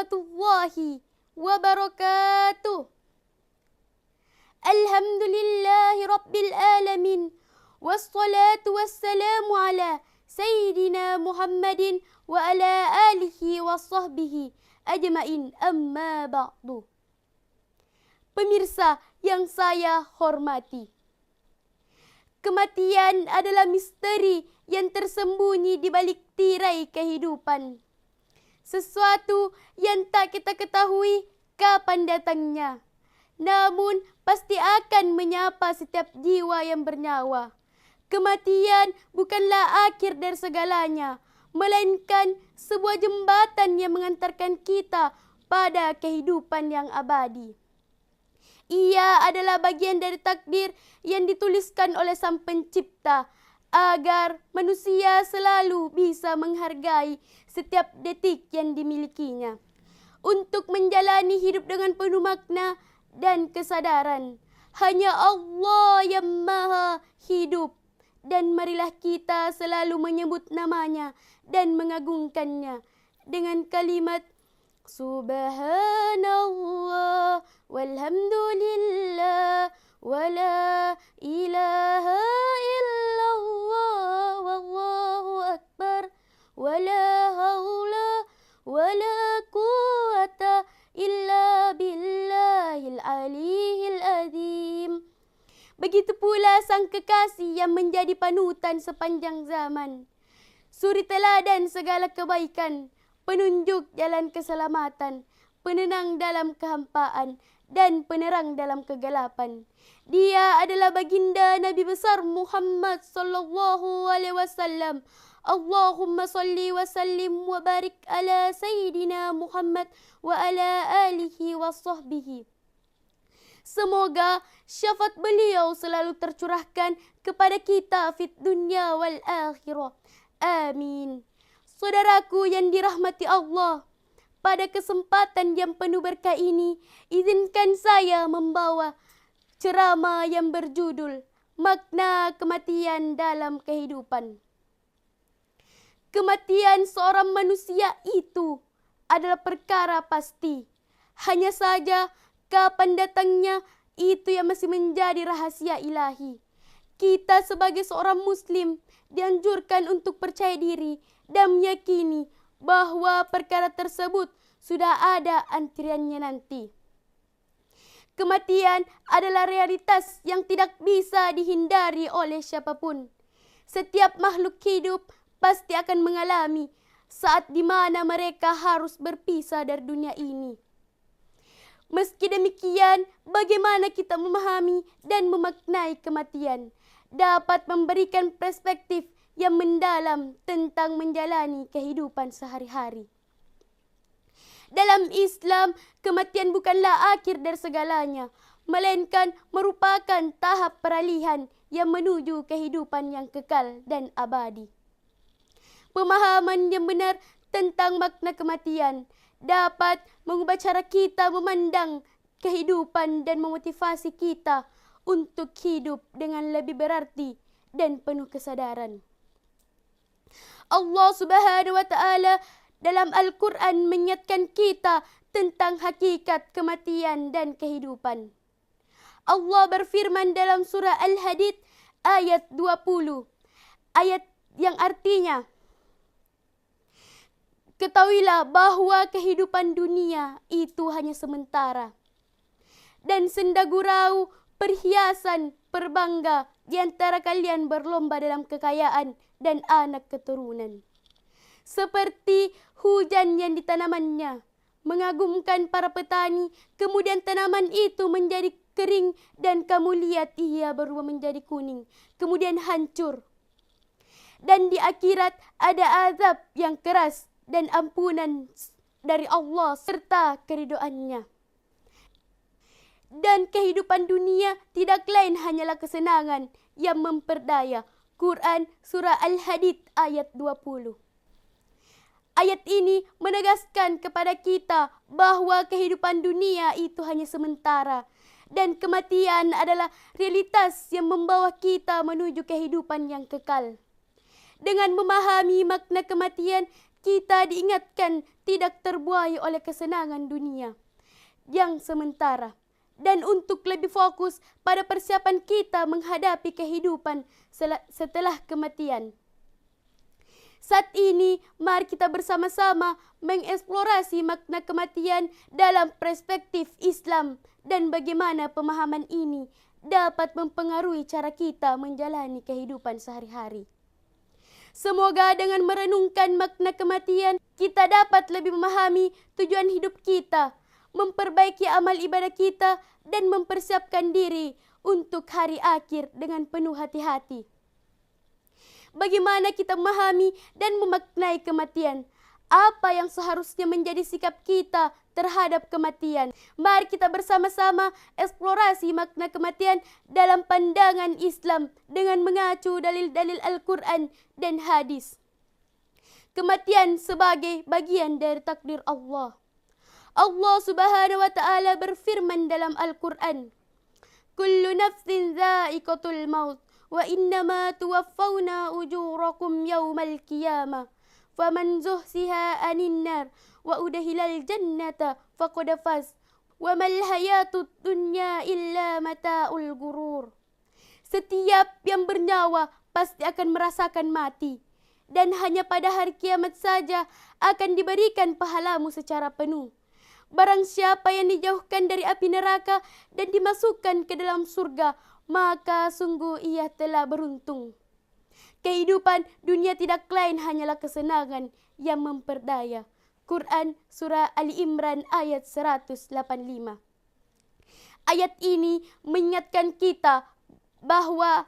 warahmatullahi wabarakatuh. Alhamdulillahi rabbil alamin. Wassalatu wassalamu ala Sayyidina Muhammadin wa ala alihi wa sahbihi ajmain, amma ba'du. Pemirsa yang saya hormati, kematian adalah misteri yang tersembunyi di balik tirai kehidupan. Sesuatu yang tak kita ketahui kapan datangnya, namun pasti akan menyapa setiap jiwa yang bernyawa. Kematian bukanlah akhir dari segalanya, melainkan sebuah jembatan yang mengantarkan kita pada kehidupan yang abadi. Ia adalah bagian dari takdir yang dituliskan oleh Sang Pencipta agar manusia selalu bisa menghargai setiap detik yang dimilikinya untuk menjalani hidup dengan penuh makna dan kesadaran. Hanya Allah yang maha hidup, dan marilah kita selalu menyebut namanya dan mengagungkannya dengan kalimat Subhanallah walhamdulillah wala ilaha illallah wallahu akbar wala haula wala quwata illa billahil aliyil azim. Begitu pula Sang Kekasih yang menjadi panutan sepanjang zaman, suri teladan segala kebaikan, penunjuk jalan keselamatan, penenang dalam kehampaan, dan penerang dalam kegelapan. Dia adalah baginda Nabi besar Muhammad sallallahu alaihi wasallam. Allahumma salli wa sallim wa barik ala Sayyidina Muhammad wa ala alihi wa sahbihi. Semoga syafaat beliau selalu tercurahkan kepada kita fit dunya wal akhirah. Amin. Saudaraku yang dirahmati Allah, pada kesempatan yang penuh berkah ini, izinkan saya membawa ceramah yang berjudul Makna Kematian dalam Kehidupan. Kematian seorang manusia itu adalah perkara pasti. Hanya saja kapan datangnya itu yang masih menjadi rahasia ilahi. Kita sebagai seorang muslim dianjurkan untuk percaya diri dan meyakini bahwa perkara tersebut sudah ada antriannya nanti. Kematian adalah realitas yang tidak bisa dihindari oleh siapapun. Setiap makhluk hidup pasti akan mengalami saat di mana mereka harus berpisah dari dunia ini. Meski demikian, bagaimana kita memahami dan memaknai kematian dapat memberikan perspektif yang mendalam tentang menjalani kehidupan sehari-hari. Dalam Islam, kematian bukanlah akhir dari segalanya, melainkan merupakan tahap peralihan yang menuju kehidupan yang kekal dan abadi. Pemahaman yang benar tentang makna kematian dapat mengubah cara kita memandang kehidupan dan memotivasi kita untuk hidup dengan lebih berarti dan penuh kesadaran. Allah Subhanahu wa taala dalam Al-Quran mengingatkan kita tentang hakikat kematian dan kehidupan. Allah berfirman dalam surah Al-Hadid ayat 20, ayat yang artinya, ketahuilah bahwa kehidupan dunia itu hanya sementara, dan senda gurau, perhiasan, perbangga di antara kalian berlomba dalam kekayaan dan anak keturunan. Seperti hujan yang ditanamannya, mengagumkan para petani, kemudian tanaman itu menjadi kering dan kamu lihat ia berubah menjadi kuning, kemudian hancur. Dan di akhirat ada azab yang keras dan ampunan dari Allah serta keridhoannya. Dan kehidupan dunia tidak lain hanyalah kesenangan yang memperdaya. Quran Surah Al-Hadid ayat 20. Ayat ini menegaskan kepada kita bahwa kehidupan dunia itu hanya sementara dan kematian adalah realitas yang membawa kita menuju kehidupan yang kekal. Dengan memahami makna kematian, kita diingatkan tidak terbuai oleh kesenangan dunia yang sementara, dan untuk lebih fokus pada persiapan kita menghadapi kehidupan setelah kematian. Saat ini, mari kita bersama-sama mengeksplorasi makna kematian dalam perspektif Islam dan bagaimana pemahaman ini dapat mempengaruhi cara kita menjalani kehidupan sehari-hari. Semoga dengan merenungkan makna kematian, kita dapat lebih memahami tujuan hidup kita, memperbaiki amal ibadah kita, dan mempersiapkan diri untuk hari akhir dengan penuh hati-hati. Bagaimana kita memahami dan memaknai kematian? Apa yang seharusnya menjadi sikap kita terhadap kematian? Mari kita bersama-sama eksplorasi makna kematian dalam pandangan Islam dengan mengacu dalil-dalil Al-Quran dan hadis. Kematian sebagai bagian dari takdir Allah. Allah Subhanahu wa Ta'ala berfirman dalam Al-Quran, "Kullu nafsin dha'iqatul maut wa innama tuwaffawna ujurakum yawmal qiyamah faman zuhsiha 'anil nar wa udkhilal jannata faqad faz wa mal hayatud dunya illa mata'ul ghurur." Setiap yang bernyawa pasti akan merasakan mati, dan hanya pada hari kiamat saja akan diberikan pahalamu secara penuh. Barang siapa yang dijauhkan dari api neraka dan dimasukkan ke dalam surga, maka sungguh ia telah beruntung. Kehidupan dunia tidak lain hanyalah kesenangan yang memperdaya. Quran Surah Ali Imran ayat 185. Ayat ini mengingatkan kita bahwa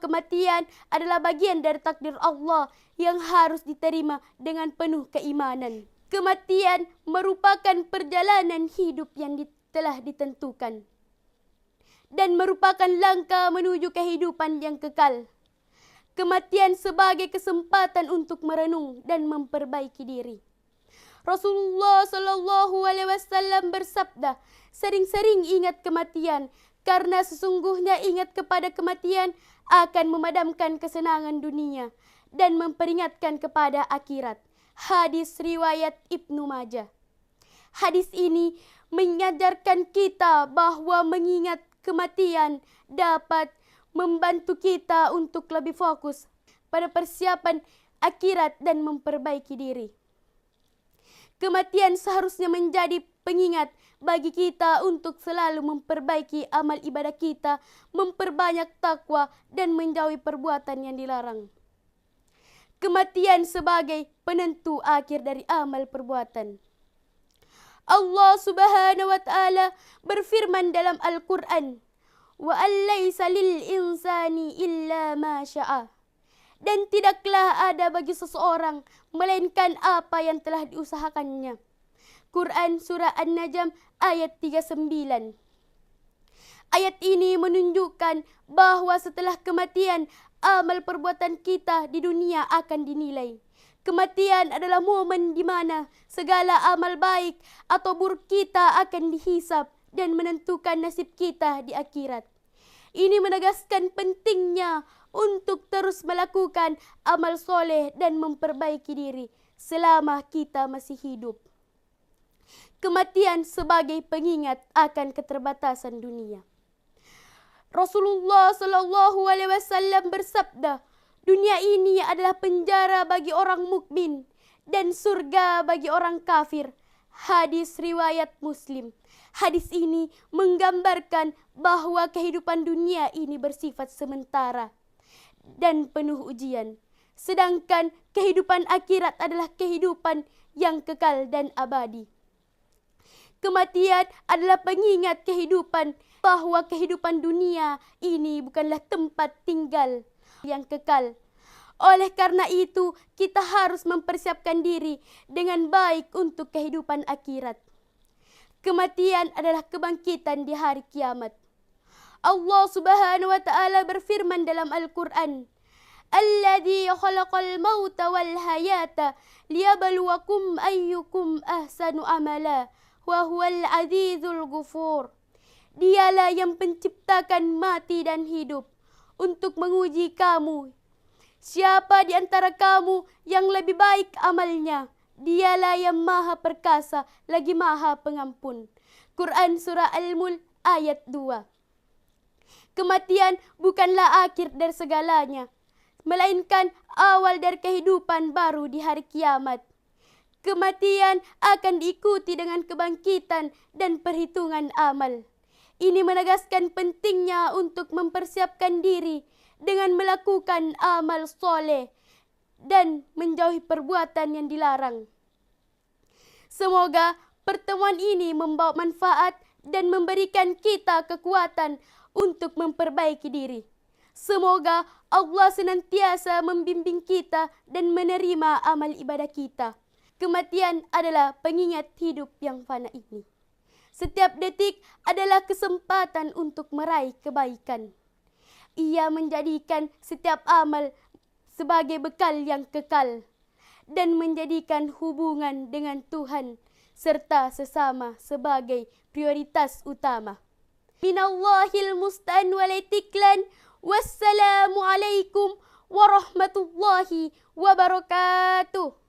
kematian adalah bagian dari takdir Allah yang harus diterima dengan penuh keimanan. Kematian merupakan perjalanan hidup yang telah ditentukan dan merupakan langkah menuju kehidupan yang kekal. Kematian sebagai kesempatan untuk merenung dan memperbaiki diri. Rasulullah SAW bersabda, "Sering-sering ingat kematian, karena sesungguhnya ingat kepada kematian akan memadamkan kesenangan dunia dan memperingatkan kepada akhirat." Hadis riwayat Ibnu Majah. Hadis ini mengajarkan kita bahwa mengingat kematian dapat membantu kita untuk lebih fokus pada persiapan akhirat dan memperbaiki diri. Kematian seharusnya menjadi pengingat bagi kita untuk selalu memperbaiki amal ibadah kita, memperbanyak takwa, dan menjauhi perbuatan yang dilarang. Kematian sebagai penentu akhir dari amal perbuatan. Allah Subhanahu wa Ta'ala berfirman dalam Al-Quran, "Wa allaysa lil insani illa ma syaa." Dan tidaklah ada bagi seseorang melainkan apa yang telah diusahakannya. Quran Surah An-Najm ayat 39. Ayat ini menunjukkan bahwa setelah kematian, amal perbuatan kita di dunia akan dinilai. Kematian adalah momen di mana segala amal baik atau buruk kita akan dihisap dan menentukan nasib kita di akhirat. Ini menegaskan pentingnya untuk terus melakukan amal soleh dan memperbaiki diri selama kita masih hidup. Kematian sebagai pengingat akan keterbatasan dunia. Rasulullah SAW bersabda, "Dunia ini adalah penjara bagi orang mukmin dan surga bagi orang kafir." Hadis riwayat Muslim. Hadis ini menggambarkan bahwa kehidupan dunia ini bersifat sementara dan penuh ujian, sedangkan kehidupan akhirat adalah kehidupan yang kekal dan abadi. Kematian adalah pengingat kehidupan bahwa kehidupan dunia ini bukanlah tempat tinggal yang kekal. Oleh karena itu, kita harus mempersiapkan diri dengan baik untuk kehidupan akhirat. Kematian adalah kebangkitan di hari kiamat. Allah Subhanahu wa Ta'ala berfirman dalam Al-Quran, "Alladzi khalaqal mauta wal hayata liyabluwakum ayyukum ahsanu amala wa huwal azizul ghafur." Dialah yang menciptakan mati dan hidup untuk menguji kamu Siapa di antara kamu yang lebih baik amalnya? Dialah yang maha perkasa, lagi maha pengampun. Quran Surah Al-Mulk ayat 2. Kematian bukanlah akhir dari segalanya, melainkan awal dari kehidupan baru di hari kiamat. Kematian akan diikuti dengan kebangkitan dan perhitungan amal. Ini menegaskan pentingnya untuk mempersiapkan diri dengan melakukan amal soleh dan menjauhi perbuatan yang dilarang. Semoga pertemuan ini membawa manfaat dan memberikan kita kekuatan untuk memperbaiki diri. Semoga Allah senantiasa membimbing kita dan menerima amal ibadah kita. Kematian adalah pengingat hidup yang fana ini. Setiap detik adalah kesempatan untuk meraih kebaikan. Ia menjadikan setiap amal sebagai bekal yang kekal dan menjadikan hubungan dengan Tuhan serta sesama sebagai prioritas utama. Minallahil musta'an wal itiklan. Wassalamualaikum warahmatullahi wabarakatuh.